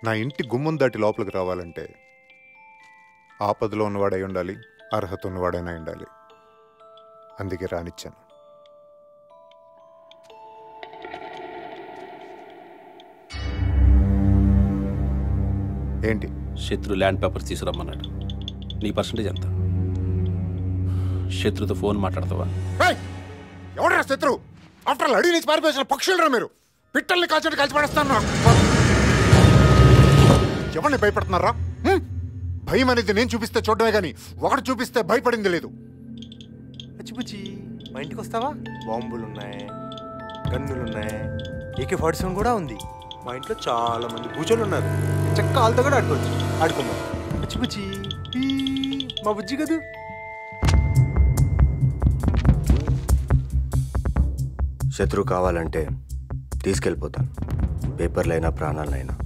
నా ఇంటి గుమ్మం దాటి లోపలికి రావాలంటే ఆపదలో ఉన్నవాడై ఉండాలి, అర్హత ఉన్నవాడైనా ఉండాలి. అందుకే రానిచ్చాను. ఏంటి? శత్రు ల్యాండ్ పేపర్స్ తీసుకురమ్మన్నాడు. నీ పర్సంటేజ్ ఎంత? శత్రుతో ఫోన్ మాట్లాడతావా? ఎవడరా శత్రు? ఆఫ్టర్ ఆల్ అడిగి నుంచి పారిపోయేసిన పక్షులరా మీరు. పిట్టల్ని కాల్చండి, కాల్చి పడేస్తాను. ఎవరిని భయపడుతున్నారా? భయం అనేది నేను చూపిస్తే చూడమే కానీ ఒకటి చూపిస్తే భయపడింది లేదు. బుజ్జి మా ఇంటికి వస్తావా? బాంబులు ఉన్నాయి, గన్నులున్నాయి, AK-47 కూడా ఉంది. మా ఇంట్లో చాలా మంది పూజలు ఉన్నారు. చక్క వాళ్ళతో కూడా ఆడుకోవచ్చు. ఆడుకుందాం. బుజ్జి మా బుజ్జి కదూ. శత్రువు కావాలంటే తీసుకెళ్ళిపోతాను, పేపర్లైనా ప్రాణాలైనా.